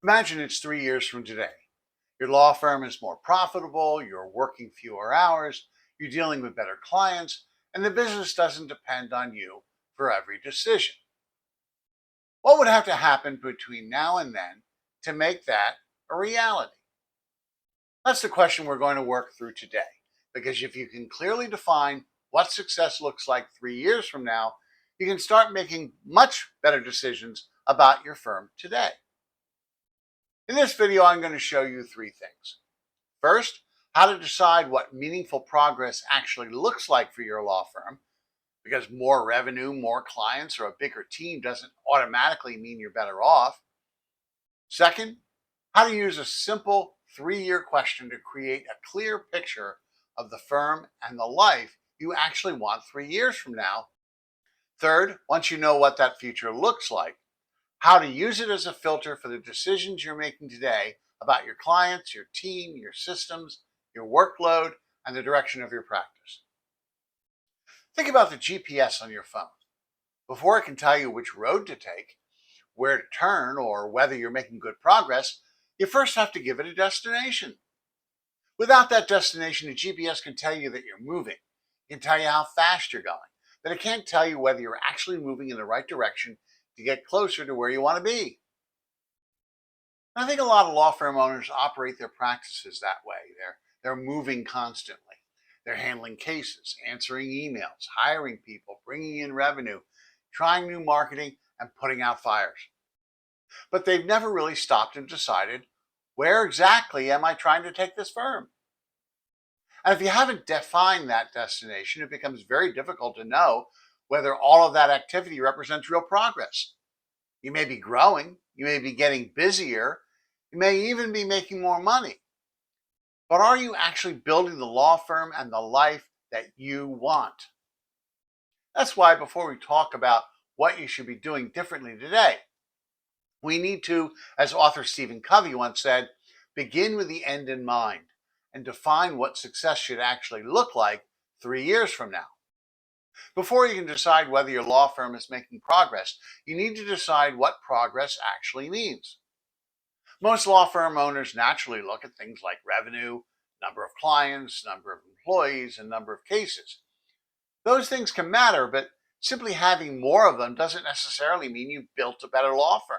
Imagine it's 3 years from today. Your law firm is more profitable, you're working fewer hours, you're dealing with better clients, and the business doesn't depend on you for every decision. What would have to happen between now and then to make that a reality? That's the question we're going to work through today. Because if you can clearly define what success looks like 3 years from now, you can start making much better decisions about your firm today. In this video, I'm going to show you three things. First, how to decide what meaningful progress actually looks like for your law firm, because more revenue, more clients, or a bigger team doesn't automatically mean you're better off. Second, how to use a simple 3-year question to create a clear picture of the firm and the life you actually want 3 years from now. Third, once you know what that future looks like, how to use it as a filter for the decisions you're making today about your clients, your team, your systems, your workload, and the direction of your practice. Think about the GPS on your phone. Before it can tell you which road to take, where to turn, or whether you're making good progress, you first have to give it a destination. Without that destination, the GPS can tell you that you're moving. It can tell you how fast you're going, but it can't tell you whether you're actually moving in the right direction to get closer to where you want to be. I think a lot of law firm owners operate their practices that way. They're moving constantly. They're handling cases, answering emails, hiring people, bringing in revenue, trying new marketing, and putting out fires. But they've never really stopped and decided, where exactly am I trying to take this firm? And if you haven't defined that destination, it becomes very difficult to know whether all of that activity represents real progress. You may be growing, you may be getting busier, you may even be making more money. But are you actually building the law firm and the life that you want? That's why before we talk about what you should be doing differently today, we need to, as author Stephen Covey once said, begin with the end in mind and define what success should actually look like 3 years from now. Before you can decide whether your law firm is making progress, you need to decide what progress actually means. Most law firm owners naturally look at things like revenue, number of clients, number of employees, and number of cases. Those things can matter, but simply having more of them doesn't necessarily mean you've built a better law firm.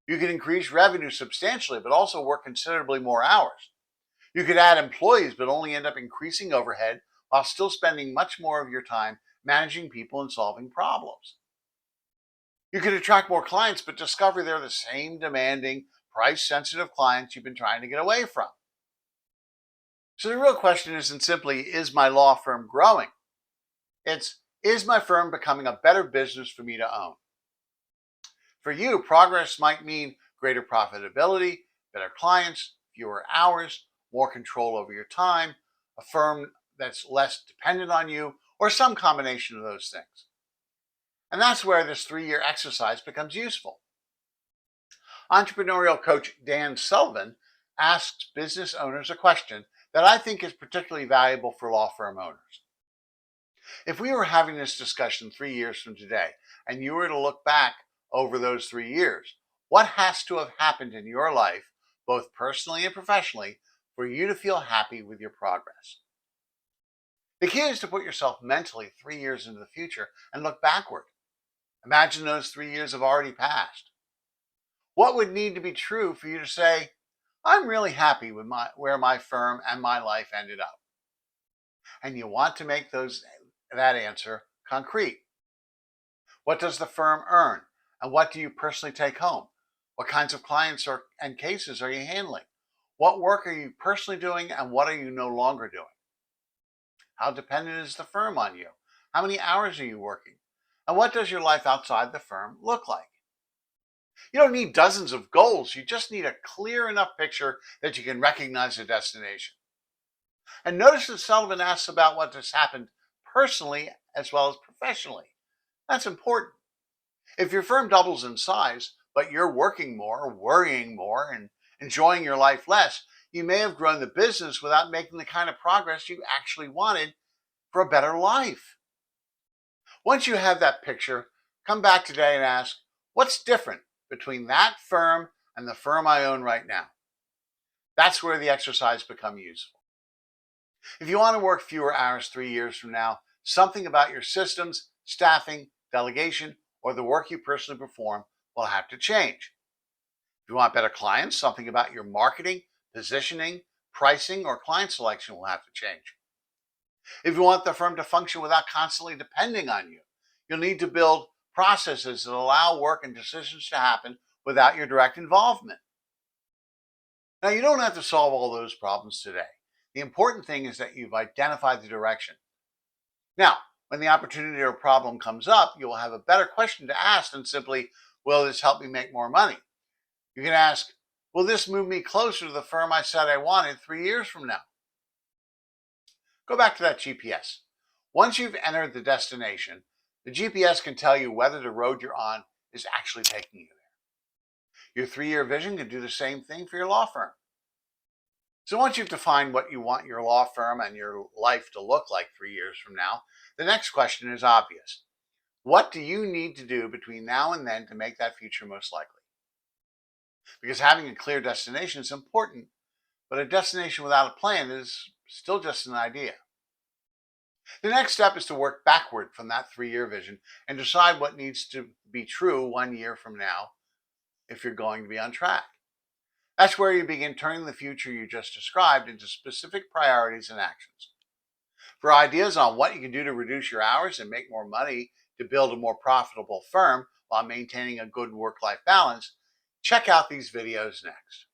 You can increase revenue substantially, but also work considerably more hours. You could add employees, but only end up increasing overhead while still spending much more of your time managing people and solving problems. You could attract more clients, but discover they're the same demanding, price-sensitive clients you've been trying to get away from. So the real question isn't simply, is my law firm growing? It's, is my firm becoming a better business for me to own? For you, progress might mean greater profitability, better clients, fewer hours, more control over your time, a firm that's less dependent on you, or some combination of those things. And that's where this 3-year exercise becomes useful. Entrepreneurial coach Dan Sullivan asks business owners a question that I think is particularly valuable for law firm owners. If we were having this discussion 3 years from today, and you were to look back over those 3 years, what has to have happened in your life, both personally and professionally, for you to feel happy with your progress? The key is to put yourself mentally 3 years into the future and look backward. Imagine those 3 years have already passed. What would need to be true for you to say, I'm really happy with where my firm and my life ended up? And you want to make that answer concrete. What does the firm earn? And what do you personally take home? What kinds of clients and cases are you handling? What work are you personally doing and what are you no longer doing? How dependent is the firm on you? How many hours are you working? And what does your life outside the firm look like? You don't need dozens of goals. You just need a clear enough picture that you can recognize the destination. And notice that Sullivan asks about what has happened personally as well as professionally. That's important. If your firm doubles in size, but you're working more, worrying more, and enjoying your life less, you may have grown the business without making the kind of progress you actually wanted for a better life. Once you have that picture, come back today and ask, what's different between that firm and the firm I own right now. That's where the exercise becomes useful. If you want to work fewer hours 3 years from now, something about your systems, staffing, delegation, or the work you personally perform will have to change. If you want better clients, something about your marketing, positioning, pricing, or client selection will have to change. If you want the firm to function without constantly depending on you, you'll need to build processes that allow work and decisions to happen without your direct involvement. Now, you don't have to solve all those problems today. The important thing is that you've identified the direction. Now, when the opportunity or problem comes up, you will have a better question to ask than simply, will this help me make more money? You can ask, will this move me closer to the firm I said I wanted 3 years from now? Go back to that GPS. Once you've entered the destination, the GPS can tell you whether the road you're on is actually taking you there. Your 3 year vision can do the same thing for your law firm. So once you've defined what you want your law firm and your life to look like 3 years from now, the next question is obvious. What do you need to do between now and then to make that future most likely? Because having a clear destination is important, but a destination without a plan is still just an idea. The next step is to work backward from that 3 year vision and decide what needs to be true 1 year from now if you're going to be on track. That's where you begin turning the future you just described into specific priorities and actions. For ideas on what you can do to reduce your hours and make more money to build a more profitable firm while maintaining a good work-life balance, check out these videos next.